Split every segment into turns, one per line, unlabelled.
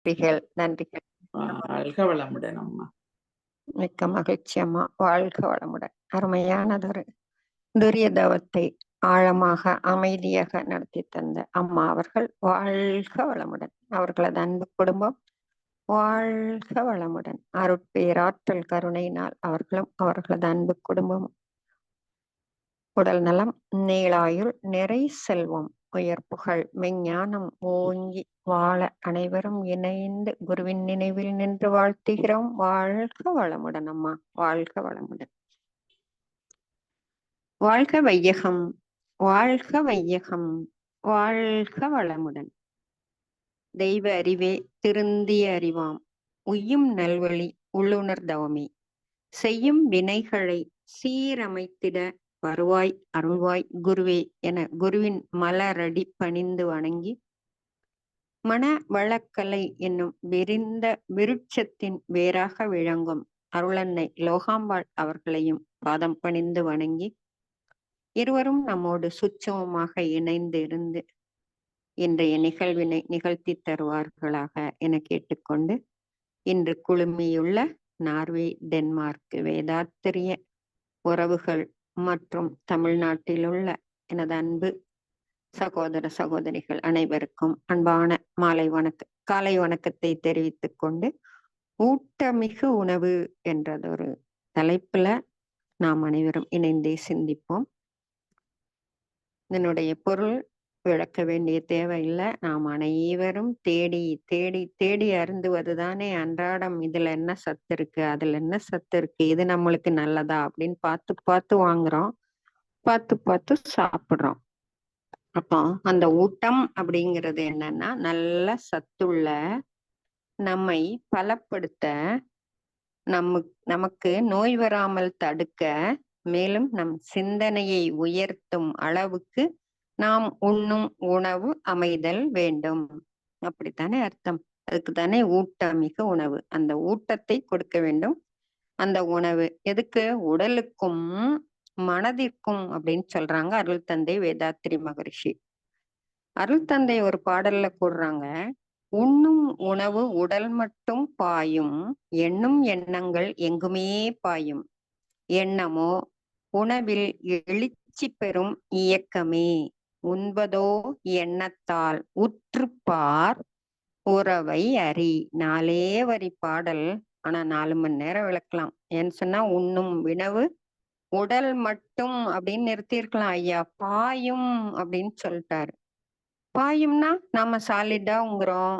நன்றிகள் நன்றிகள்.
வாழ்க வளமுடன் அம்மா.
மிக்க மகிழ்ச்சி அம்மா. வாழ்க வளமுடன். அருமையானதொரு துரிய தவத்தை ஆழமாக அமைதியாக நடத்தி தந்த அம்மா அவர்கள் வாழ்க வளமுடன். அவர்களது அன்பு குடும்பம் வாழ்க வளமுடன். அருட்பேராற்றல் கருணையினால் அவர்களும் அவர்களது அன்பு குடும்பமும் உடல் நலம், நீளாயுள், நிறை செல்வம், உயர் புகழ், மெஞ்ஞானம் ஓங்கி வாழ அனைவரும் இணைந்து குருவின் நினைவில் நின்று வாழ்த்துகிறோம். வாழ்க வளமுடன் அம்மா. வாழ்க வளமுடன். வாழ்க வையகம், வாழ்க வையகம், வாழ்க வளமுடன். தெய்வ அறிவே திருந்திய அறிவாம், உய்யும் நல்வழி உள்ளுணர் தவமே, செய்யும் வினைகளை சீரமைத்திட வருவாய் அருள்வாய் குருவே என குருவின் மலரடி பணிந்து வணங்கி, மன வழக்கலை என்னும் விரிந்த விருட்சத்தின் வேறாக விளங்கும் அருளன்னை லோகாம்பாள் அவர்களையும் பாதம் பணிந்து வணங்கி, இருவரும் நம்மோடு சுட்சமமாக இணைந்து இருந்து இன்றைய நிகழ்வினை நிகழ்த்தி தருவார்களாக என கேட்டுக்கொண்டு, இன்று குழுமியுள்ள நார்வே, டென்மார்க் வேதாத்திரிய உறவுகள் மற்றும் தமிழ்நாட்டில் உள்ள எனது அன்பு சகோதர சகோதரிகள் அனைவருக்கும் அன்பான காலை வணக்கத்தை தெரிவித்துக் கொண்டு, ஊட்டமிகு உணவு என்றதொரு தலைப்புல நாம் அனைவரும் இணைந்தே சிந்திப்போம். இதனுடைய பொருள் விளக்க வேண்டிய தேவையில்லை. நாம் அனைவரும் தேடி தேடி தேடி அருந்துவதுதானே அன்றாடம். இதுல என்ன சத்து இருக்கு, அதுல என்ன சத்து இருக்கு, இது நம்மளுக்கு நல்லதா அப்படின்னு பார்த்து பார்த்து வாங்குறோம், பார்த்து பார்த்து சாப்பிடுறோம். அப்போ அந்த ஊட்டம் அப்படிங்கிறது என்னன்னா, நல்ல சத்துள்ள, நம்மை பலப்படுத்த, நமக்கு நோய் வராமல் தடுக்க, மேலும் நம் சிந்தனையை உயர்த்தும் அளவுக்கு நாம் உண்ணும் உணவு அமைதல் வேண்டும். அப்படித்தானே அர்த்தம். அதுக்கு தானே ஊட்டமிகு உணவு. அந்த ஊட்டத்தை கொடுக்க வேண்டும். அந்த உணவு எதுக்கு? உடலுக்கும் மனதிற்கும் அப்படின்னு சொல்றாங்க அருள் தந்தை வேதாத்திரி மகரிஷி. அருள் தந்தை ஒரு பாடல்ல கூறுறாங்க, உண்ணும் உணவு உடல் மட்டும் பாயும், எண்ணும் எண்ணங்கள் எங்குமே பாயும், எண்ணமோ உணவில் எழுச்சி பெறும் இயக்கமே, உண்பதோ எண்ணத்தால் உற்றுப்பார் உறவை அறி. 4 வரி பாடல். ஆனா 4 மணி நேரம் விளக்கலாம். ஏன்னு சொன்னா, உண்ணும் உணவு உடல் மட்டும் அப்படின்னு நிறுத்திருக்கலாம் ஐயா. பாயும் அப்படின்னு சொல்லிட்டாரு. பாயும்னா நாம சாலிடாங்கிறோம்,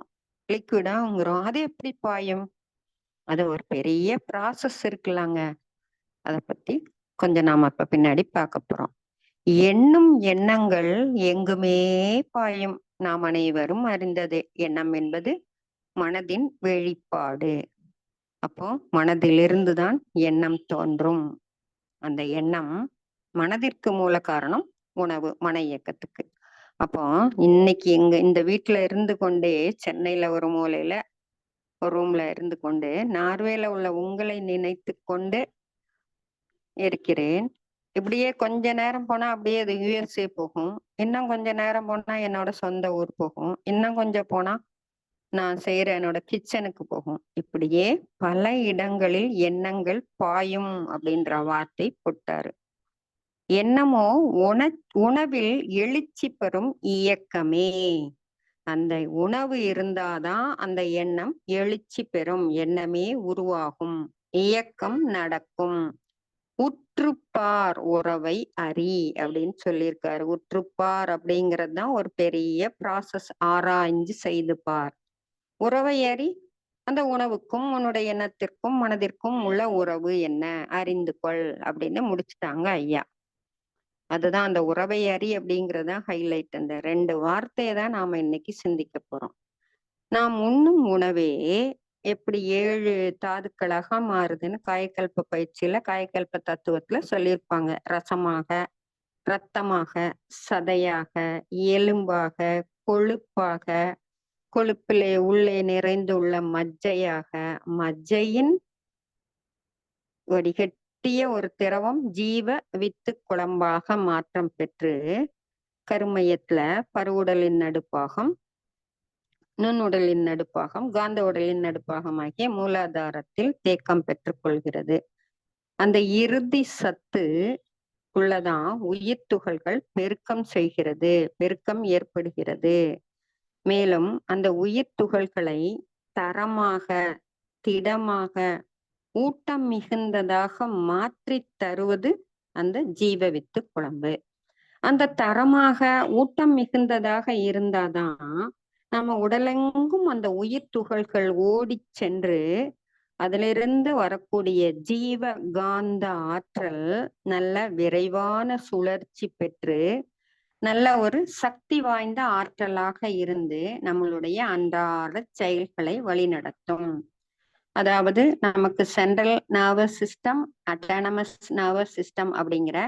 லிக்விடாங்கிறோம். அது எப்படி பாயும்? அது ஒரு பெரிய ப்ராசஸ் இருக்குல்லாங்க. அதை பத்தி கொஞ்சம் நாம இப்ப பின்னாடி பார்க்க போறோம். எண்ணும் எண்ணங்கள் எங்குமே பாயும். நாம் அனைவரும் அறிந்தது. எண்ணம் என்பது மனதின் வெளிப்பாடு. அப்போ மனதிலிருந்துதான் எண்ணம் தோன்றும். அந்த எண்ணம் மனதிற்கு மூல காரணம் உணவு, மன இயக்கத்துக்கு. அப்போ இன்னைக்கு இந்த வீட்டுல இருந்து கொண்டே, சென்னையில ஒரு மூலையில ஒரு ரூம்ல இருந்து கொண்டு, நார்வேல உள்ள உங்களை நினைத்து கொண்டு இருக்கிறேன். இப்படியே கொஞ்ச நேரம் போனா அப்படியே அது யுஎஸ்ஏ போகும். இன்னும் கொஞ்ச நேரம் போனா என்னோட சொந்த ஊர் போகும். இன்னும் கொஞ்சம் போனா நான் செய்யற என்னோட கிச்சனுக்கு போகும். இப்படியே பல இடங்களில் எண்ணங்கள் பாயும் அப்படின்ற வார்த்தை போட்டாரு. எண்ணமோ உணவில் எழுச்சி பெறும் இயக்கமே. அந்த உணவு இருந்தாதான் அந்த எண்ணம் எழுச்சி பெறும், எண்ணமே உருவாகும், இயக்கம் நடக்கும். உற்றுப்பார் உறவை அறி அப்படின்னு சொல்லியிருக்காரு. உற்றுப்பார் அப்படிங்கிறது தான் ஒரு பெரிய ப்ராசஸ். ஆராய்ஞ்சு செய்து பார். உறவை அறி. அந்த உணவுக்கும் உன்னுடைய எண்ணத்திற்கும் மனதிற்கும் உள்ள உறவு என்ன அறிந்து கொள் அப்படின்னு முடிச்சுட்டாங்க ஐயா. அதுதான் அந்த உறவை அறி அப்படிங்கிறதா ஹைலைட். அந்த 2 வார்த்தையை தான் நாம இன்னைக்கு சிந்திக்க போறோம். நாம் உண்ணும் உணவே எப்படி 7 தாதுக்களாக மாறுதுன்னு காயக்கல்ப பயிற்சியில, காயக்கல்ப தத்துவத்துல சொல்லியிருப்பாங்க. ரசமாக, இரத்தமாக, சதையாக, எலும்பாக, கொழுப்பாக, கொழுப்பிலே உள்ளே நிறைந்துள்ள மஜ்ஜையாக, மஜ்ஜையின் வடிகட்டிய ஒரு திரவம் ஜீவ வித்து குழம்பாக மாற்றம் பெற்று கருமையத்துல பருவுடலின் நடுப்பாகம் நுண்ணுடலின் நடுப்பாகம் காந்த உடலின் நடுப்பாகமாகிய மூலாதாரத்தில் தேக்கம் பெற்றுக் கொள்கிறது. அந்த இறுதி சத்து உள்ளதான் உயிர் துகள்கள் பெருக்கம் செய்கிறது, பெருக்கம் ஏற்படுகிறது. மேலும் அந்த உயிர் துகள்களை தரமாக, திடமாக, ஊட்டம் மிகுந்ததாக மாற்றி தருவது அந்த ஜீவ வித்து குழம்பு. அந்த தரமாக ஊட்டம் மிகுந்ததாக இருந்தாதான் நம்ம உடலெங்கும் அந்த உயிர் துகள்கள் ஓடி சென்று அதிலிருந்து வரக்கூடிய ஜீவ காந்த ஆற்றல் நல்ல விரைவான சுழற்சி பெற்று நல்ல ஒரு சக்தி வாய்ந்த ஆற்றலாக இருந்து நம்மளுடைய அன்றாட செயல்களை வழிநடத்தும். அதாவது நமக்கு central nervous system, autonomous nervous system அப்படிங்கிற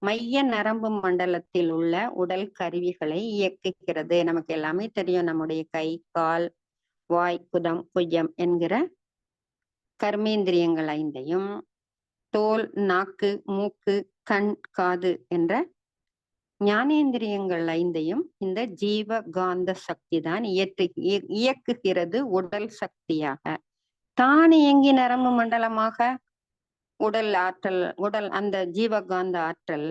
மைய நரம்பு மண்டலத்தில் உள்ள உடல் கருவிகளை இயக்குகிறது. நமக்கு எல்லாமே தெரியும். நம்முடைய கை, கால், வாய், குதம், குய்யம் என்கிற கர்மேந்திரியங்கள் ஐந்தையும், தோல், நாக்கு, மூக்கு, கண், காது என்ற ஞானேந்திரியங்கள் ஐந்தையும் இந்த ஜீவ காந்த சக்தி தான் இயக்குகிறது உடல் சக்தியாக. தானியங்கி நரம்பு மண்டலமாக உடல் ஆற்றல், உடல் அந்த ஜீவகாந்த ஆற்றல்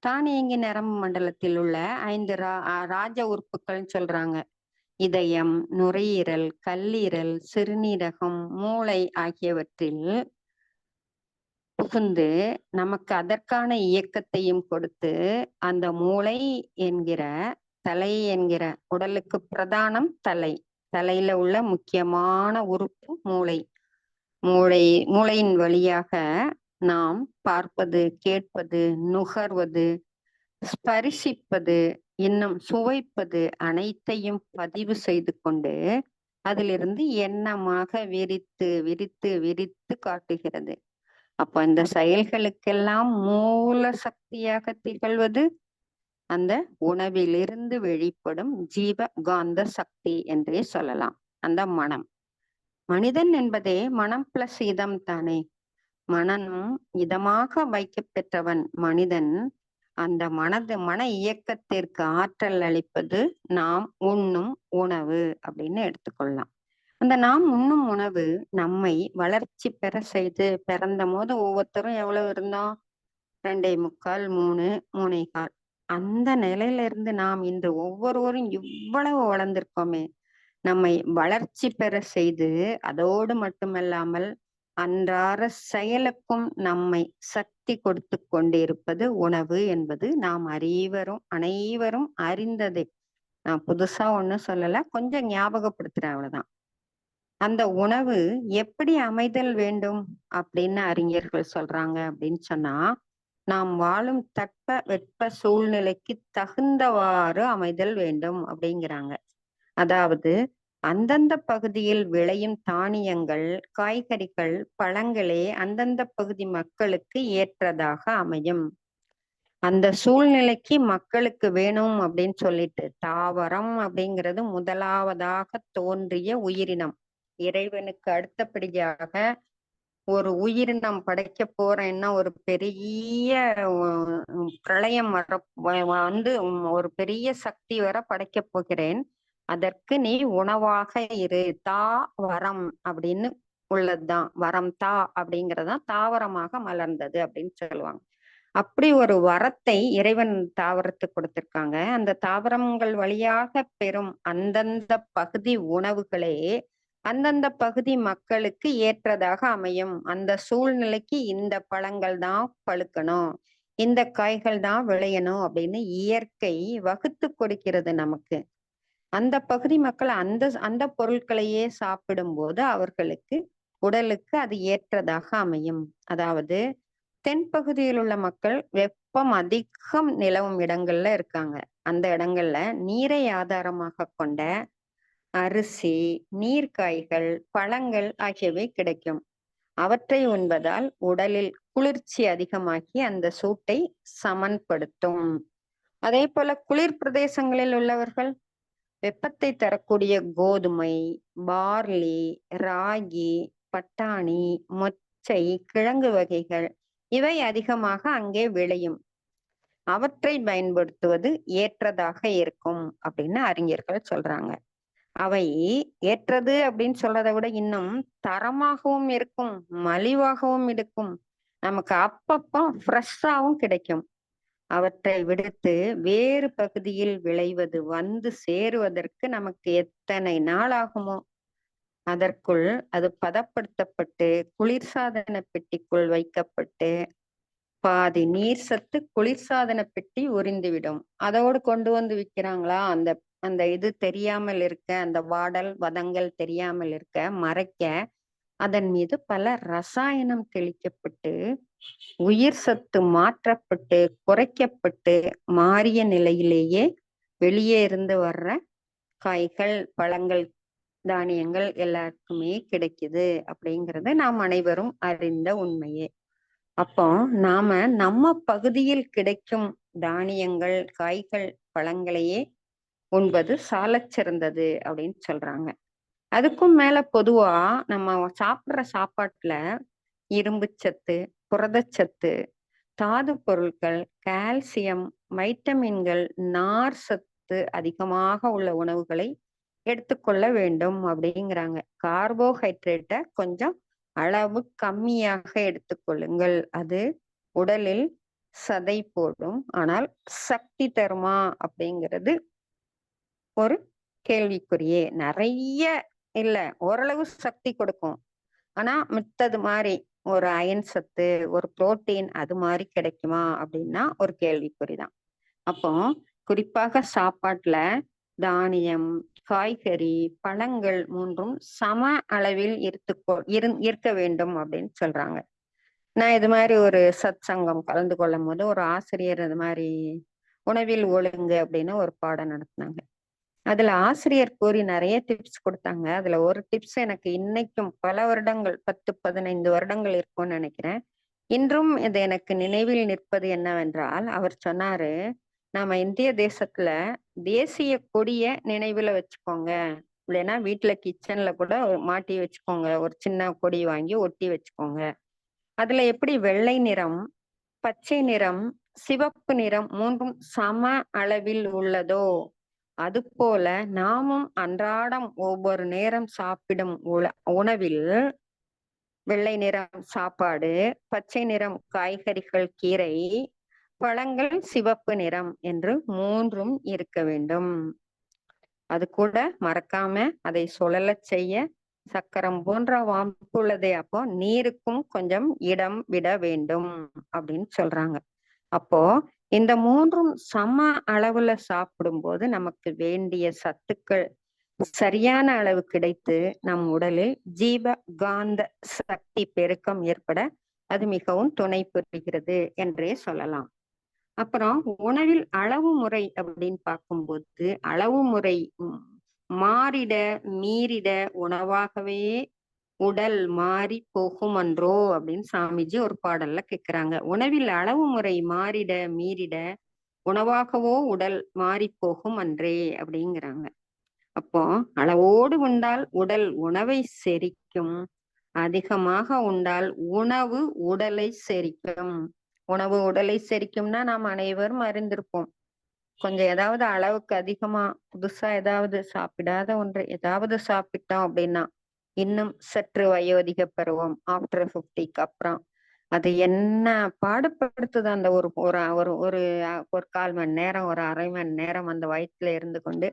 தானியங்கி நரம்பு மண்டலத்தில் உள்ள 5 ராஜ உறுப்புகள் சொல்றாங்க. இதயம், நுரையீரல், கல்லீரல், சிறுநீரகம், மூளை ஆகியவற்றில் புகுந்து நமக்கு அதற்கான இயக்கத்தையும் கொடுத்து அந்த மூளை என்கிற தலை என்கிற உடலுக்கு பிரதானம் தலை. தலையில உள்ள முக்கியமான உறுப்பு மூளை. மூளையின் வழியாக நாம் பார்ப்பது, கேட்பது, நுகர்வது, ஸ்பரிசிப்பது, இன்னும் சுவைப்பது அனைத்தையும் பதிவு செய்து கொண்டு அதிலிருந்து எண்ணமாக விரித்து விரித்து விரித்து காட்டுகிறது. அப்ப இந்த செயல்களுக்கெல்லாம் மூல சக்தியாக திகழ்வது அந்த உணவிலிருந்து வெளிப்படும் ஜீவ காந்த சக்தி என்றே சொல்லலாம். அந்த மனம். மனிதன் என்பதே மனம் பிளஸ் இதம் தானே. மனனும் இதமாக வைக்க பெற்றவன் மனிதன். அந்த மன இயக்கத்திற்கு ஆற்றல் அளிப்பது நாம் உண்ணும் உணவு அப்படின்னு எடுத்துக்கொள்ளலாம். அந்த நாம் உண்ணும் உணவு நம்மை வளர்ச்சி பெற செய்து, பிறந்த போது ஒவ்வொருத்தரும் எவ்வளவு இருந்தோம்? 2.75, 3, 3.25. அந்த நிலையில இருந்து நாம் இன்று ஒவ்வொருவரும் இவ்வளவு வளர்ந்திருக்கோமே. நம்மை வளர்ச்சி பெற செய்து அதோடு மட்டுமல்லாமல் அன்றாட செயலுக்கும் நம்மை சக்தி கொடுத்து கொண்டிருப்பது உணவு என்பது நாம் அனைவரும் அறிந்ததே. நான் புதுசா ஒண்ணும் சொல்லல, கொஞ்சம் ஞாபகப்படுத்துறேன், அவ்வளவுதான். அந்த உணவு எப்படி அமைதல் வேண்டும் அப்படின்னு அறிஞர்கள் சொல்றாங்க அப்படின்னு சொன்னா, நாம் வாழும் தட்ப வெட்ப சூழ்நிலைக்கு தகுந்தவாறு அமைதல் வேண்டும் அப்படிங்கிறாங்க. அதாவது அந்தந்த பகுதியில் விளையும் தானியங்கள், காய்கறிகள், பழங்களே அந்தந்த பகுதி மக்களுக்கு ஏற்றதாக அமையும். அந்த சூழ்நிலைக்கு மக்களுக்கு வேணும் அப்படின்னு சொல்லிட்டு தாவரம் அப்படிங்கிறது முதலாவதாக தோன்றிய உயிரினம். இறைவனுக்கு அடுத்தபடியாக ஒரு உயிரினம் படைக்க போறேன்னா ஒரு பெரிய பிரளயம் வந்து ஒரு பெரிய சக்தி வர படைக்க போகிறேன், அதற்கு நீ உணவாக இரு, தா வரம் அப்படின்னு உள்ளதுதான். வரம் தா அப்படிங்கறதுதான் தாவரமாக மலர்ந்தது அப்படின்னு சொல்லுவாங்க. அப்படி ஒரு வரத்தை இறைவன் தாவரத்துக்கு கொடுத்திருக்காங்க. அந்த தாவரங்கள் வழியாக பெறும் அந்தந்த பகுதி உணவுகளே அந்தந்த பகுதி மக்களுக்கு ஏற்றதாக அமையும். அந்த சூழ்நிலைக்கு இந்த பழங்கள் தான் பழுக்கணும், இந்த காய்கள் தான் விளையணும் அப்படின்னு இயற்கை வகுத்து கொடுக்கிறது நமக்கு. அந்த பகுதி மக்கள் அந்த பொருட்களையே சாப்பிடும் போது அவர்களுக்கு உடலுக்கு அது ஏற்றதாக அமையும். அதாவது தென்பகுதியில் உள்ள மக்கள் வெப்பம் அதிகம் நிலவும் இடங்கள்ல இருக்காங்க. அந்த இடங்கள்ல நீரை ஆதாரமாக கொண்ட அரிசி, நீர்க்காய்கள், பழங்கள் ஆகியவை கிடைக்கும். அவற்றை உண்பதால் உடலில் குளிர்ச்சி அதிகமாகி அந்த சூட்டை சமன்படுத்தும். அதே போல குளிர் பிரதேசங்களில் உள்ளவர்கள் வெப்பத்தை தரக்கூடிய கோதுமை, பார்லி, ராகி, பட்டாணி, மொச்சை, கிழங்கு வகைகள் இவை அதிகமாக அங்கே விளையும். அவற்றை பயன்படுத்துவது ஏற்றதாக இருக்கும் அப்படின்னு அறிஞர்கள் சொல்றாங்க. அவை ஏற்றது அப்படின்னு சொல்றதை விட இன்னும் தரமாகவும் இருக்கும், மலிவாகவும் இருக்கும். நமக்கு அப்பப்போ ஃப்ரெஷ்ஷாவும் கிடைக்கும். அவற்றை விடுத்து வேறு பகுதியில் விளைவது வந்து சேருவதற்கு நமக்கு எத்தனை நாள் ஆகுமோ? அதற்குள் அது பதப்படுத்தப்பட்டு குளிர்சாதன பெட்டிக்குள் வைக்கப்பட்டு பாதி நீர் சத்து குளிர்சாதன பெட்டி உறிந்துவிடும். அதோடு கொண்டு வந்து விக்கிறாங்களா? அந்த அந்த இது தெரியாமல் இருக்க, அந்த வாடல் வதங்கள் தெரியாமல் இருக்க மறைக்க அதன் மீது பல ரசாயனம் தெளிக்கப்பட்டு உயிர் சத்து மாற்றப்பட்டு குறைக்கப்பட்டு மாறிய நிலையிலேயே வெளியே இருந்து வர்ற காய்கள் பழங்கள் தானியங்கள் எல்லாருக்குமே கிடைக்குது அப்படிங்கிறது நாம் அனைவரும் அறிந்த உண்மையே. அப்போ நாம நம்ம பகுதியில் கிடைக்கும் தானியங்கள் காய்கள் பழங்களையே உண்பது சாலச் சிறந்தது அப்படின்னு சொல்றாங்க. அதுக்கும் மேல பொதுவா நம்ம சாப்பிடுற சாப்பாட்டுல இரும்புச்சத்து, புரதச்சத்து, தாது பொருட்கள், கால்சியம், வைட்டமின்கள், நார் சத்து அதிகமாக உள்ள உணவுகளை எடுத்துக்கொள்ள வேண்டும் அப்படிங்கிறாங்க. கார்போஹைட்ரேட்டை கொஞ்சம் அளவு கம்மியாக எடுத்துக்கொள்ளுங்கள். அது உடலில் சதை போடும். ஆனால் சக்தி தருமா அப்படிங்கிறது ஒரு கேள்விக்குறியே. நிறைய இல்ல, ஓரளவு சக்தி கொடுக்கும். ஆனா மித்தது மாதிரி ஒரு அயன் சத்து, ஒரு புரோட்டீன் அது மாதிரி கிடைக்குமா அப்படின்னா ஒரு கேள்விக்குறிதான். அப்போ குறிப்பாக சாப்பாட்டுல தானியம், காய்கறி, பழங்கள் மூன்றும் சம அளவில் இருக்க வேண்டும் அப்படின்னு சொல்றாங்க. நான் இது மாதிரி ஒரு சத் சங்கம் கலந்து கொள்ளும் போது ஒரு ஆசிரியர் இது மாதிரி உணவில் ஒழுங்கு அப்படின்னு ஒரு பாடம் நடத்தினாங்க. அதுல ஆசிரியர் கூறி நிறைய டிப்ஸ் கொடுத்தாங்க. அதுல ஒரு டிப்ஸ் எனக்கு இன்னைக்கும் பல வருடங்கள் 10, 15 வருடங்கள் இருக்கும்னு நினைக்கிறேன். இன்றும் இது எனக்கு நினைவில் நிற்பது என்னவென்றால், அவர் சொன்னாரு, நாம இந்திய தேசத்துல தேசிய கொடிய நினைவுல வச்சுக்கோங்க. இல்லைன்னா வீட்டுல கிச்சன்ல கூட மாட்டி வச்சுக்கோங்க. ஒரு சின்ன கொடி வாங்கி ஒட்டி வச்சுக்கோங்க. அதுல எப்படி வெள்ளை நிறம், பச்சை நிறம், சிவப்பு நிறம் மூன்றும் சம அளவில் உள்ளதோ அதுபோல நாமும் அன்றாடம் ஒவ்வொரு நேரம் சாப்பிடும் உணவில் வெள்ளை நிறம் சாப்பாடு, பச்சை நிறம் காய்கறிகள், கீரை, பழங்கள் சிவப்பு நிறம் என்று மூன்றும் இருக்க வேண்டும். அது கூட மறக்காம அதை சுழலச் செய்ய சக்கரம் போன்ற வாய்ப்பு உள்ளதே. அப்போ நீருக்கும் கொஞ்சம் இடம் விட வேண்டும் அப்படின்னு சொல்றாங்க. அப்போ இந்த மூன்றும் சம அளவுல சாப்பிடும்போது நமக்கு வேண்டிய சத்துக்கள் சரியான அளவு கிடைத்து நம் உடலில் ஜீவ காந்த சக்தி பெருக்கம் ஏற்பட அது மிகவும் துணை புரிகிறது என்றே சொல்லலாம். அப்புறம் உணவில் அளவு முறை அப்படின்னு பார்க்கும்போது அளவு முறை மாறிட மீறிட உணவாகவே உடல் மாறி போகுமன்றோ அப்படின்னு சாமிஜி ஒரு பாடல்ல கேக்குறாங்க. உணவில் அளவு முறை மாறிட மீறிட உணவாகவோ உடல் மாறி போகும் அன்றே அப்படிங்கிறாங்க. அப்போ அளவோடு உண்டால் உடல் உணவை செரிக்கும், அதிகமாக உண்டால் உணவு உடலை செரிக்கும். உணவு உடலை செரிக்கும்னா நாம் அனைவரும் அறிந்திருப்போம். கொஞ்சம் ஏதாவது அளவுக்கு அதிகமா புதுசா ஏதாவது சாப்பிடாத ஒன்றை ஏதாவது சாப்பிட்டோம் அப்படின்னா இன்னும் சற்று வயோதிக பருவம் ஆஃப்டர் 50க்கு அப்புறம் அது என்ன பாடுபடுத்துது. அந்த ஒரு ஒரு ஒரு ஒரு ஒரு 1/4 மணி நேரம் ஒரு அரை மணி நேரம் அந்த வயிற்றுல இருந்து கொண்டு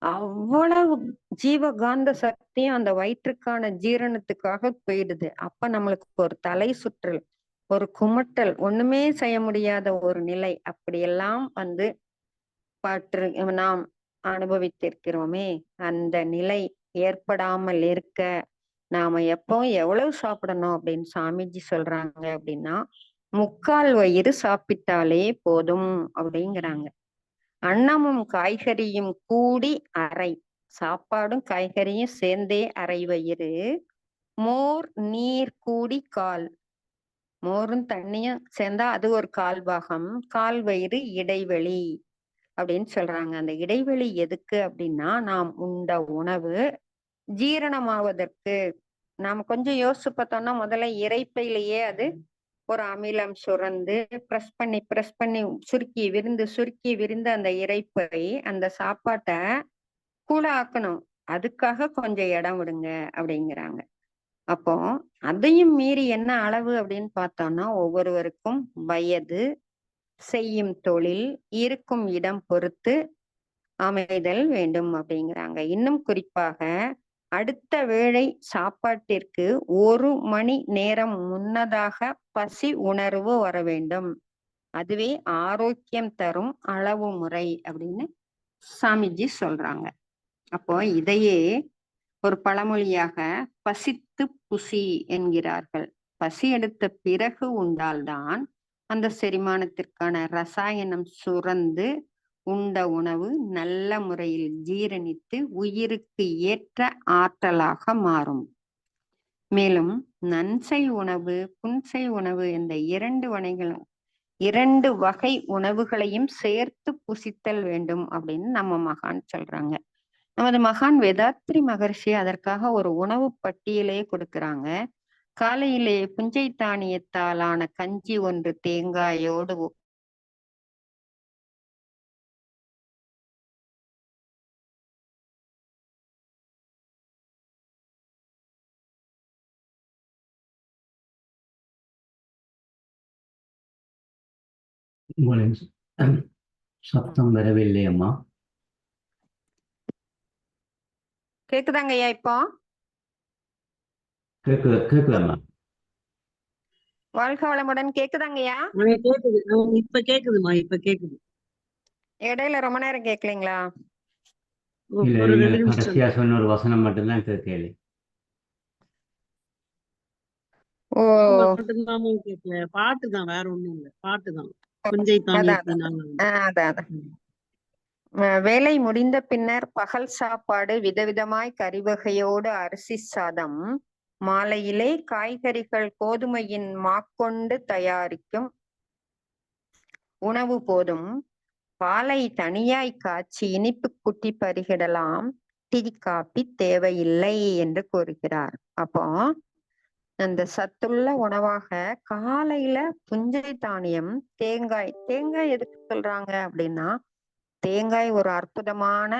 அவ்வளவு ஜீவகாந்த சக்தியும் அந்த வயிற்றுக்கான ஜீரணத்துக்காக போயிடுது. அப்ப நம்மளுக்கு ஒரு தலை சுற்றல், ஒரு குமட்டல், ஒண்ணுமே செய்ய முடியாத ஒரு நிலை அப்படியெல்லாம் வந்து நாம் அனுபவித்திருக்கிறோமே. அந்த நிலை ஏற்படாமல் இருக்க நாம எப்போ எவ்வளவு சாப்பிடணும் அப்படின்னு சாமிஜி சொல்றாங்க அப்படின்னா 3/4 வயிறு சாப்பிட்டாலே போதும் அப்படிங்கிறாங்க. அன்னமும் காய்கறியும் கூடி அரை, சாப்பாடும் காய்கறியும் சேர்ந்தே அரை வயிறு, மோர் நீர் கூடி கால், மோரும் தண்ணியும் சேர்ந்தா அது ஒரு 1/4 பாகம், 1/4 வயிறு இடைவெளி அப்படின்னு சொல்றாங்க. அந்த இடைவெளி எதுக்கு அப்படின்னா நாம் உண்ட உணவு ஜீரணமாவதற்கு. நாம கொஞ்சம் யோசிச்சு பார்த்தோம்னா முதல்ல இரைப்பையிலேயே அது ஒரு அமிலம் சுரந்து பிரஸ் பண்ணி சுருக்கி விரிந்து அந்த இரைப்பை அந்த சாப்பாட்டை கூழ ஆக்கணும். அதுக்காக கொஞ்சம் இடம் விடுங்க அப்படிங்கிறாங்க. அப்போ அதையும் மீறி என்ன அளவு அப்படின்னு பார்த்தோம்னா, ஒவ்வொருவருக்கும் வயது, செய்யும் தொழில், இருக்கும் இடம் பொறுத்து அமைதல் வேண்டும் அப்படிங்கிறாங்க. இன்னும் குறிப்பாக அடுத்த வேளை சாப்பாட்டிற்கு 1 மணி நேரம் முன்னதாக பசி உணர்வு வர வேண்டும். அதுவே ஆரோக்கியம் தரும் அளவு முறை அப்படின்னு சாமிஜி சொல்றாங்க. அப்போ இதையே ஒரு பழமொழியாக பசித்து புசி என்கிறார்கள். பசி எடுத்த பிறகு உண்டால்தான் அந்த செரிமானத்திற்கான ரசாயனம் சுரந்து உண்ட உணவு நல்ல முறையில் ஜீரணித்து உயிருக்கு ஏற்ற ஆற்றலாக மாறும். மேலும் நன்செய் உணவு, புன்செய் உணவு என்ற 2 வகை உணவுகளையும் சேர்த்து புசித்தல் வேண்டும் அப்படின்னு நம்ம மகான் சொல்றாங்க. நமது மகான் வேதாத்ரி மகர்ஷி அதற்காக ஒரு உணவு பட்டியலே கொடுக்கிறாங்க. காலையிலே புஞ்சை தானியத்தாலான கஞ்சி ஒன்று தேங்காயோடு
உங்களின் சத்தம் வரவில்லை அம்மா.
கேக்குதாங்க ஐயா? இப்போ
கேக்குதம்மா.
வாழ்க வளமுடன். கேக்குதாங்கய்யா?
கேக்குது. இப்ப கேக்குதுமா, இப்ப கேக்குது.
இடையில ரொம்ப நேரம் கேட்கலீங்களா?
இல்ல,
ஒரு
நீங்க
2 நிமிஷம்.
கடைசியா சொன்ன ஒரு வசனம் மட்டும்தான் கேட்கல.
ஓ,
மட்டும்தான் கேட்கல. பாட்டுதான், வேற ஒண்ணும் இல்ல. பாட்டுதான். புஞ்சை
அதான்
தானியத்தினால.
அதான். வேலை முடிந்த பின்னர் பகல் சாப்பாடு விதவிதமாய் கறிவகையோடு அரிசி சாதம், மாலையிலே காய்கறிகள் கோதுமையின் மாக்கொண்டு தயாரிக்கும் உணவு போதும். பாலை தனியாய் காய்ச்சி இனிப்பு குட்டி பருகிடலாம், டீ காப்பி தேவையில்லை என்று கூறுகிறார். அப்போ அந்த சத்துள்ள உணவாக காலையில புஞ்சை தானியம், தேங்காய் எதுக்கு சொல்றாங்க அப்படின்னா, தேங்காய் ஒரு அற்புதமான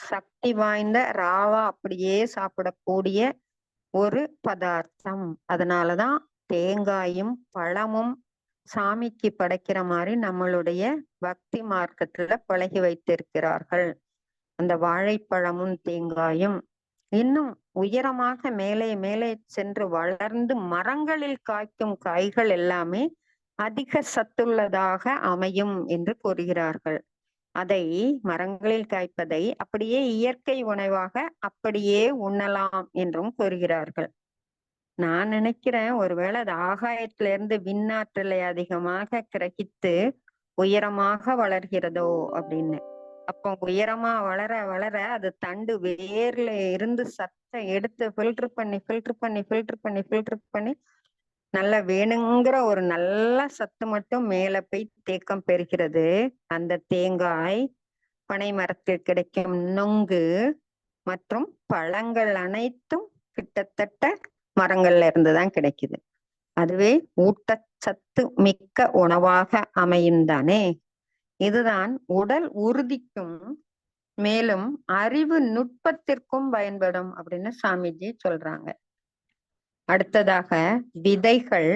சக்தி வாய்ந்த ராவா அப்படியே சாப்பிடக்கூடிய ஒரு பதார்த்தம். அதனாலதான் தேங்காயும் பழமும் சாமிக்கு படைக்கிற மாதிரி நம்மளுடைய பக்தி மார்க்கத்துல பழகி வைத்திருக்கிறார்கள். அந்த வாழைப்பழமும் தேங்காயும் இன்னும் உயரமாக மேலே மேலே சென்று வளர்ந்து மரங்களில் காய்க்கும் காய்கள் எல்லாமே அதிக சத்துள்ளதாக அமையும் என்று கூறுகிறார்கள். அதை மரங்களில் காய்ப்பதை அப்படியே இயற்கை உணவாக அப்படியே உண்ணலாம் என்றும் கூறுகிறார்கள். நான் நினைக்கிறேன், ஒருவேளை அது ஆகாயத்தில இருந்து விண்ணாற்றலை அதிகமாக கிரகித்து உயரமாக வளர்கிறதோ அப்படின்னு. அப்போ உயரமா வளர வளர அது தண்டு வேர்ல இருந்து சத்தை எடுத்து ஃபில்டர் பண்ணி நல்ல வேணுங்கிற ஒரு நல்ல சத்து மட்டும் மேல போய் தேக்கம் பெறுகிறது. அந்த தேங்காய், பனை மரத்தில் கிடைக்கும் நொங்கு மற்றும் பழங்கள் அனைத்தும் கிட்டத்தட்ட மரங்கள்ல இருந்துதான் கிடைக்குது. அதுவே ஊட்டச்சத்து மிக்க உணவாக அமையும் தானே. இதுதான் உடல் உறுதிக்கும் மேலும் அறிவு நுட்பத்திற்கும் பயன்படும் அப்படின்னு சாமிஜி சொல்றாங்க. அடுத்ததாக விதைகள்,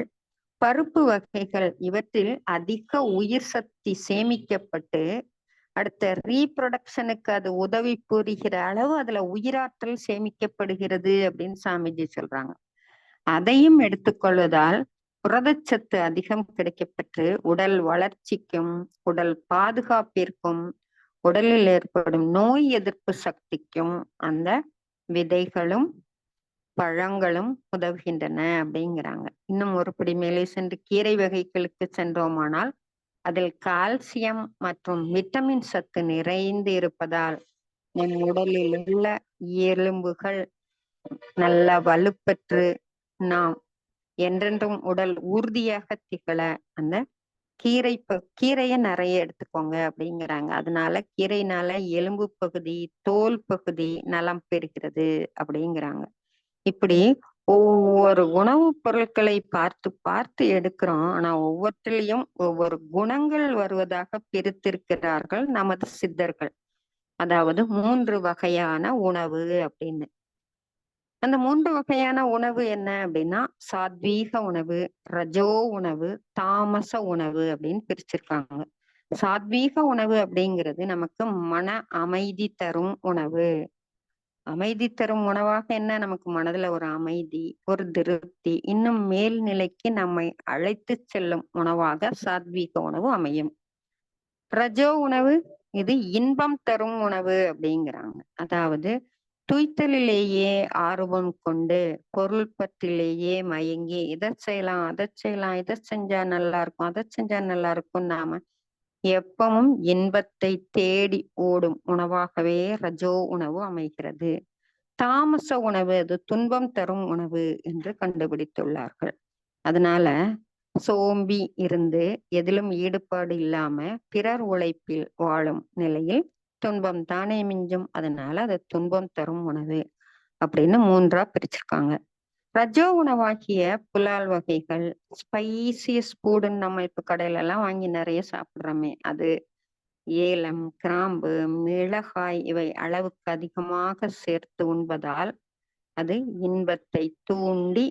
பருப்பு வகைகள், இவற்றில் அதிக உயிர் சக்தி சேமிக்கப்பட்டு அடுத்த ரீப்ரொடக்ஷனுக்கு அது உதவி புரிகிற அளவு அதுல உயிராற்றல் சேமிக்கப்படுகிறது அப்படின்னு சாமிஜி சொல்றாங்க. அதையும் எடுத்துக்கொள்வதால் புரதச்சத்து அதிகம் கிடைக்கப்பெற்று உடல் வளர்ச்சிக்கும் உடல் பாதுகாப்பிற்கும் உடலில் ஏற்படும் நோய் எதிர்ப்பு சக்திக்கும் அந்த விதைகளும் பழங்களும் உதவுகின்றன அப்படிங்கிறாங்க. இன்னும் ஒரு படி மேலே சென்று கீரை வகைகளுக்கு சென்றோமானால் அதில் கால்சியம் மற்றும் விட்டமின் சத்து நிறைந்து இருப்பதால் நம் உடலில் உள்ள எலும்புகள் நல்ல வலுப்பெற்று நாம் என்றென்றும் உடல் உறுதியாக திகழ அந்த கீரையை நிறைய எடுத்துக்கோங்க அப்படிங்கிறாங்க. அதனால கீரைனால எலும்பு பகுதி, தோல் பகுதி நலம் பெறுகிறது அப்படிங்கிறாங்க. இப்படி ஒவ்வொரு உணவுப் பொருட்களை பார்த்து பார்த்து எடுக்கிறோம். ஆனா ஒவ்வொன்றிலையும் ஒவ்வொரு குணங்கள் வருவதாக பிரித்திருக்கிறார்கள் நமது சித்தர்கள். அதாவது 3 வகையான உணவு அப்படின்னு. அந்த 3 வகையான உணவு என்ன அப்படின்னா, சாத்வீக உணவு, ரஜோ உணவு, தாமச உணவு அப்படின்னு பிரிச்சிருக்காங்க. சாத்வீக உணவு அப்படிங்கிறது நமக்கு மன அமைதி தரும் உணவு. அமைதி தரும் உணவாக என்ன, நமக்கு மனதுல ஒரு அமைதி, ஒரு திருப்தி, இன்னும் மேல்நிலைக்கு நம்மை அழைத்து செல்லும் உணவாக சாத்வீக உணவு அமையும். ரஜோ உணவு இது இன்பம் தரும் உணவு அப்படிங்கிறாங்க. அதாவது துய்த்தலிலேயே ஆர்வம் கொண்டு, பொருள் பற்றிலேயே மயங்கி, இதை செய்யலாம் அதை செய்யலாம், இதை செஞ்சா நல்லா இருக்கும் அதை செஞ்சா நல்லா இருக்கும், நாம எப்பவும் இன்பத்தை தேடி ஓடும் உணவாகவே ரஜோ உணவு அமைகிறது. தாமச உணவு அது துன்பம் தரும் உணவு என்று கண்டுபிடித்துள்ளார்கள். அதனால சோம்பி இருந்து எதிலும் ஈடுபாடு இல்லாம பிறர் உழைப்பில் வாழும் நிலையில் துன்பம் தானே மிஞ்சும். அதனால அது துன்பம் தரும் உணவு அப்படின்னு 3ஆ பிரிச்சிருக்காங்க. ரஜோ உணவாகிய புலால் வகைகள், ஸ்பைசியஸ் ஃபுட்ன்னு நம்ம இப்ப கடையில எல்லாம் வாங்கி நிறைய சாப்பிடுறோமே, அது ஏலம், கிராம்பு, மிளகாய் இவை அளவுக்கு அதிகமாக சேர்த்து உண்பதால் அது இன்பத்தை தூண்டி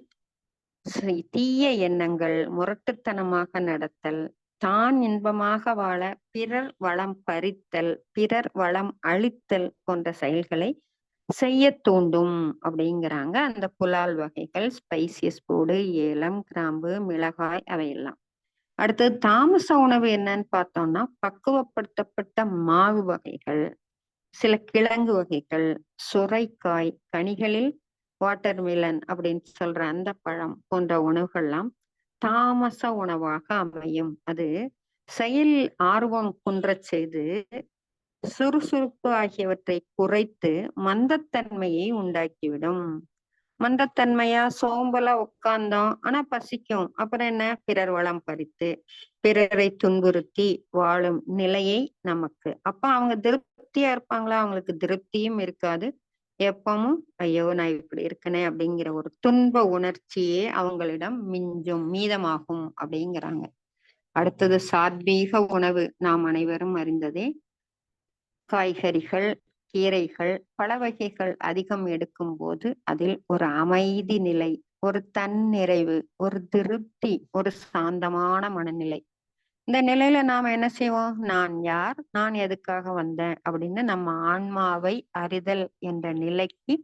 தீய எண்ணங்கள், முரட்டுத்தனமாக நடத்தல், தான் இன்பமாக வாழ பிறர் வளம் பறித்தல், பிறர் வளம் அழித்தல் போன்ற செயல்களை செய்ய தூண்டும் அப்படிங்கிறாங்க. அந்த புலால் வகைகள், ஸ்பைசியஸ் ஃபுட், ஏலம், கிராம்பு, மிளகாய் அவையெல்லாம். அடுத்தது தாமச உணவு என்னன்னு பார்த்தோம்னா, பக்குவப்படுத்தப்பட்ட மாவு வகைகள், சில கிழங்கு வகைகள், சுரைக்காய், கனிகளில் வாட்டர்மெலன் அப்படின்னு சொல்ற அந்த பழம் போன்ற உணவுகள்லாம் தாமச உணவாக அமையும். அது செயல் ஆர்வம் குன்றச் செய்து சுறுசுறுப்பு ஆகியவற்றை குறைத்து மந்தத்தன்மையை உண்டாக்கிவிடும். மந்தத்தன்மையா சோம்பலா உட்கார்ந்தோம், ஆனா பசிக்கும், அப்புறம் என்ன, பிறர் வளம் பறித்து பிறரை துன்புறுத்தி வாழும் நிலையை நமக்கு. அப்ப அவங்க திருப்தியா இருப்பாங்களா? அவங்களுக்கு திருப்தியும் இருக்காது. எப்பவும் ஐயோ நான் இப்படி இருக்கனே அப்படிங்கிற ஒரு துன்ப உணர்ச்சியே அவங்களிடம் மீதமாகும் அப்படிங்கிறாங்க. அடுத்தது சாத்வீக உணவு நாம் அனைவரும் அறிந்ததே. காய்கறிகள், கீரைகள், பல வகைகள் அதிகம் எடுக்கும் போது அதில் ஒரு அமைதி நிலை, ஒரு தன்னிறைவு, ஒரு திருப்தி, ஒரு சாந்தமான மனநிலை. இந்த நிலையில நாம என்ன செய்வோம், நான் யார், நான் எதுக்காக வந்தேன் அப்படின்னு நம்ம ஆன்மாவை அறிதல் என்ற நிலைக்கு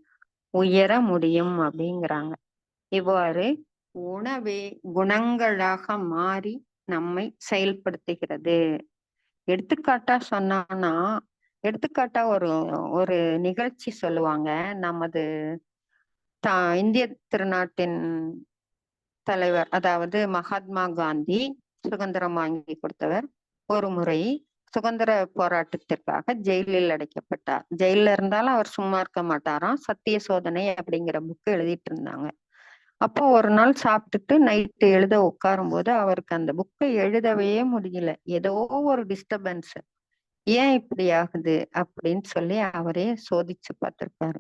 உயர முடியும் அப்படிங்கிறாங்க. இவ்வாறு உணவே குணங்களாக மாறி நம்மை செயல்படுத்துகிறது. எடுத்துக்காட்டா சொன்னான்னா, எடுத்துக்காட்டா ஒரு ஒரு நிகழ்ச்சி சொல்லுவாங்க. நமது இந்திய திருநாட்டின் தலைவர், அதாவது மகாத்மா காந்தி சுதந்திரம் வாங்கி கொடுத்தவர், ஒரு முறை சுதந்திர போராட்டத்திற்காக ஜெயிலில் அடைக்கப்பட்டார். ஜெயில இருந்தாலும் அவர் சும்மா இருக்க மாட்டாராம். சத்திய சோதனை அப்படிங்கிற புக்கு எழுதிட்டு இருந்தாங்க. அப்போ ஒரு நாள் சாப்பிட்டுட்டு நைட்டு எழுத உட்காரும் போது அவருக்கு அந்த புக்கை எழுதவே முடியல. ஏதோ ஒரு டிஸ்டர்பன்ஸ், ஏன் இப்படி ஆகுது அப்படின்னு சொல்லி அவரே சோதிச்சு பார்த்திருக்காரு.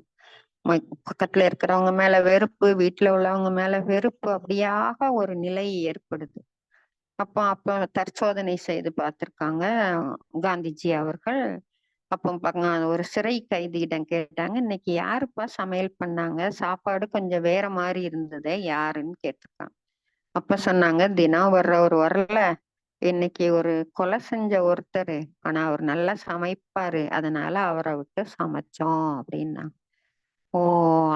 பக்கத்துல இருக்கிறவங்க மேல வெறுப்பு, வீட்டுல உள்ளவங்க மேல வெறுப்பு, அப்படியாக ஒரு நிலை ஏற்படுது. அப்ப தற்சோதனை செய்து பார்த்திருக்காங்க காந்திஜி அவர்கள். அப்போ ஒரு சிறை கைதியிடம் கேட்டாங்க, இன்னைக்கு யாருப்பா சமையல் பண்ணாங்க, சாப்பாடு கொஞ்சம் வேற மாதிரி இருந்ததே, யாருன்னு கேட்டிருக்காங்க. அப்ப சொன்னாங்க, தினம் வர்றவர் வரல, இன்னைக்கு ஒரு கொலை செஞ்ச ஒருத்தர், ஆனா அவர் நல்லா சமைப்பாரு, அதனால அவரை விட்டு சமைச்சோம் அப்படின்னா. ஓ,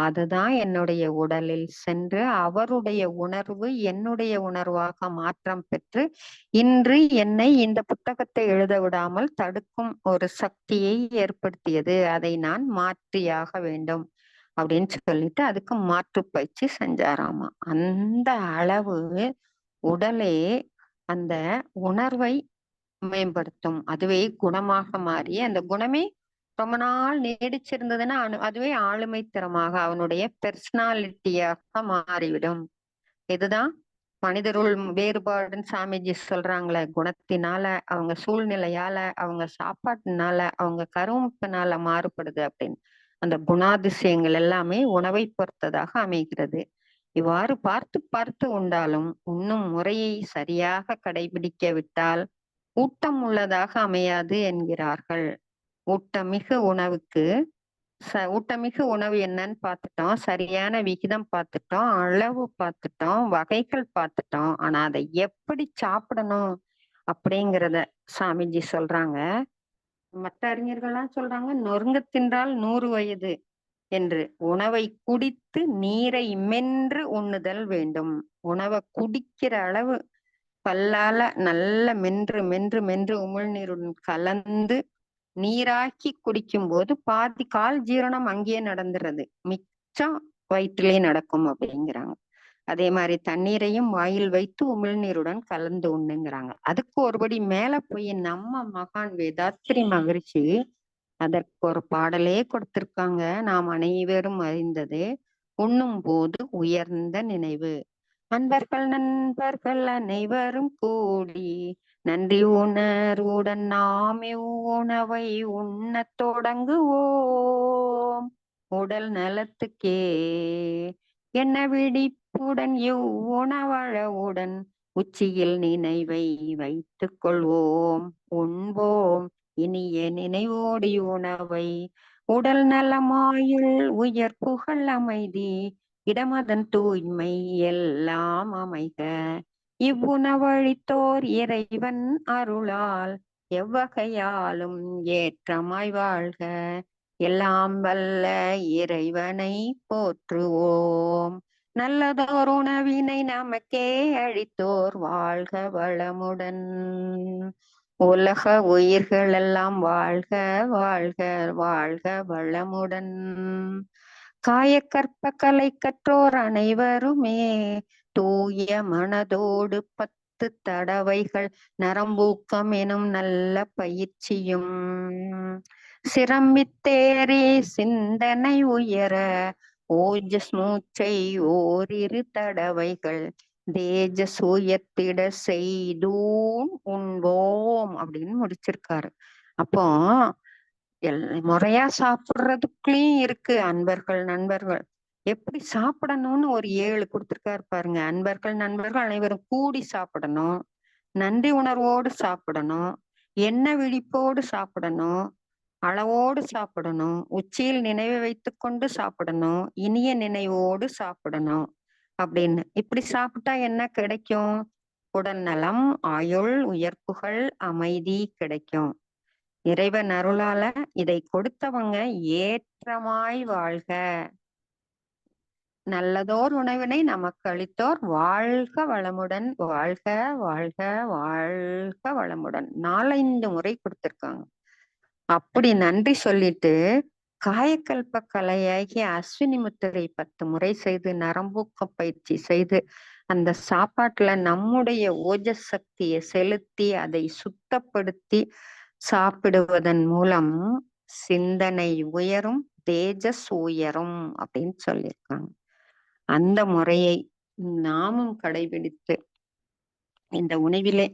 அதுதான் என்னுடைய உடலில் சென்று அவருடைய உணர்வு என்னுடைய உணர்வாக மாற்றம் பெற்று இன்று என்னை இந்த புத்தகத்தை எழுத விடாமல் தடுக்கும் ஒரு சக்தியை ஏற்படுத்தியது. அதை நான் மாற்றியாக வேண்டும் அப்படின்னு சொல்லிட்டு அதுக்கு மாற்று பயிற்சி செஞ்சாராமா. அந்த அளவு உடலே அந்த உணர்வை மேம்படுத்தும். அதுவே குணமாக மாறி அந்த குணமே ரொம்ப நாள் நீடிச்சிருந்ததுன்னா அதுவே ஆளுமை திறமாக அவனுடைய பெர்சனாலிட்டியாக மாறிவிடும். இதுதான் மனிதருள் வேறுபாடுன்னு சாமிஜி சொல்றாங்களே, குணத்தினால, அவங்க சூழ்நிலையால, அவங்க சாப்பாட்டினால, அவங்க கருவமைப்பினால மாறுபடுது அப்படின்னு. அந்த குணாதிசயங்கள் எல்லாமே உணவை பொறுத்ததாக அமைகிறது. இவ்வாறு பார்த்து பார்த்து உண்டாலும் உண்ணும் முறையை சரியாக கடைபிடிக்க விட்டால் ஊட்டம் உள்ளதாக அமையாது என்கிறார்கள். ஊட்டமிகு உணவுக்கு ஊட்டமிகு உணவு என்னன்னு பார்த்துட்டோம், சரியான விகிதம் பார்த்துட்டோம், அளவு பார்த்துட்டோம், வகைகள் பார்த்துட்டோம். ஆனா அதை எப்படி சாப்பிடணும் அப்படிங்கிறத சாமிஜி சொல்றாங்க. மற்ற அறிஞர்கள்லாம் சொல்றாங்க, நொறுங்க தின்றால் 100 வயது என்று. உணவை குடித்து நீரை மென்று உண்ணுதல் வேண்டும். உணவை குடிக்கிற அளவு பல்லால நல்ல மென்று மென்று மென்று உமிழ்நீருடன் கலந்து நீராக்கி குடிக்கும் போது பாதி கால் ஜீரணம் அங்கேயே நடந்துறது, மிச்சம் வயிற்றிலே நடக்கும் அப்படிங்கிறாங்க. அதே மாதிரி தண்ணீரையும் வாயில் வைத்து உமிழ்நீருடன் கலந்து உண்ணுங்கிறாங்க. அதுக்கு ஒருபடி மேல போய் நம்ம மகான் வேதாத்ரி மகரிஷி அதற்கு ஒரு பாடலே கொடுத்திருக்காங்க. நாம் அனைவரும் அறிந்தது, உண்ணும் போது உயர்ந்த நினைவு. நண்பர்கள் அனைவரும் கூடி நன்றி உணர்வுடன் நாம் இவ்வுணவை உண்ணத் தொடங்குவோம். உடல் நலத்துக்கே என்ன விழிப்புடன் இவ்வுணவளவுடன் உச்சியில் நினைவை வைத்துக் கொள்வோம். உண்போம் இனிய நினைவோடி உணவை. உடல் நலமாயுள் உயர் புகழ் அமைதி இடமதன் தூய்மை எல்லாம் அமைக. இவ்வுணவழித்தோர் இறைவன் அருளால் எவ்வகையாலும் ஏற்றமாய் வாழ்க. எல்லாம் வல்ல இறைவனை போற்றுவோம். நல்லதோர் உணவினை நமக்கே அளித்தோர் வாழ்க வளமுடன். உலக உயிர்கள் எல்லாம் வாழ்க வாழ்க வாழ்க வளமுடன். காயக்கற்ப கலை கற்றோர் அனைவருமே தூய மனதோடு 10 தடவைகள் நரம்பூக்கம் எனும் நல்ல பயிற்சியும் சிரமித்தேறி சிந்தனை உயர ஓஜஸ் மூச்சை ஓரிரு தடவைகள் தேஜஸ் உயர்த்திட செய்தூன் உண்போம் அப்படின்னு முடிச்சிருக்காரு. அப்போ முறையா சாப்பிடுறதுக்குள்ளயும் இருக்கு அன்பர்கள் நண்பர்கள் எப்படி சாப்பிடணும்னு ஒரு 7 கொடுத்திருக்காரு பாருங்க. அன்பர்கள் நண்பர்கள் அனைவரும் கூடி சாப்பிடணும், நன்றி உணர்வோடு சாப்பிடணும், எண்ண விழிப்போடு சாப்பிடணும், அளவோடு சாப்பிடணும், உச்சியில் நினைவை வைத்துக் கொண்டு சாப்பிடணும், இனிய நினைவோடு சாப்பிடணும் அப்படின்னு. இப்படி சாப்பிட்டா என்ன கிடைக்கும்? உடல் நலம், ஆயுள், உயர்ப்புகள், அமைதி கிடைக்கும். இறைவன் அருளால இதை கொடுத்தவங்க ஏற்றமாய் வாழ்க. நல்லதோர் உணவினை நமக்கு அளித்தோர் வாழ்க வளமுடன். வாழ்க வாழ்க வாழ்க வளமுடன் 4-5 முறை கொடுத்திருக்காங்க. அப்படி நன்றி சொல்லிட்டு காயக்கல்ப கலையாகிய அஸ்வினி முத்திரை 10 முறை செய்து நரம்பூக்க பயிற்சி செய்து அந்த சாப்பாட்டுல நம்முடைய ஓஜஸ் சக்தியை செலுத்தி அதை சுத்தப்படுத்தி சாப்பிடுவதன் மூலம் சிந்தனை உயரும், தேஜஸ் உயரும் அப்படின்னு சொல்லியிருக்காங்க. அந்த முறையை நாமும் கடைபிடித்து இந்த உணவிலே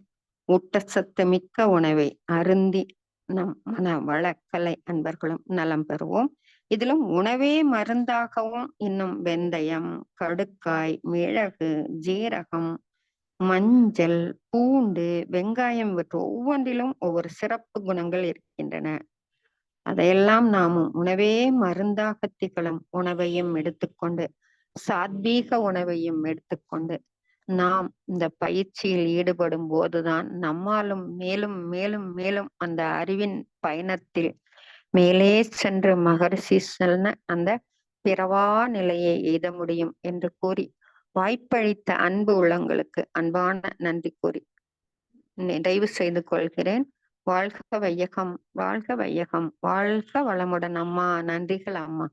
ஊட்டச்சத்து மிக்க உணவை அருந்தி நம் மன வளக்கலை அன்பர்களும் நலம் பெறுவோம். இதிலும் உணவே மருந்தாகவும் இன்னும் வெந்தயம், கடுக்காய், மிளகு, ஜீரகம், மஞ்சள், பூண்டு, வெங்காயம் இவற்றை ஒவ்வொன்றிலும் ஒவ்வொரு சிறப்பு குணங்கள் இருக்கின்றன. அதையெல்லாம் நாமும் உணவே மருந்தாக திகழும் உணவையும் எடுத்துக்கொண்டு சாத்வீக உணவையும் எடுத்துக்கொண்டு நாம் இந்த பயிற்சியில் ஈடுபடும் போதுதான் நம்மாலும் மேலும் மேலும் மேலும் அந்த அறிவின் பயணத்தில் மேலே சென்று மகரிஷி சொன்ன அந்த பிறவா நிலையை எய்த முடியும் என்று கூறி வாய்ப்பளித்த அன்பு உள்ளங்களுக்கு அன்பான நன்றி கூறி நிறைவு செய்து கொள்கிறேன். வாழ்க வையகம், வாழ்க வையகம், வாழ்க வளமுடன். அம்மா நன்றிகள் அம்மா.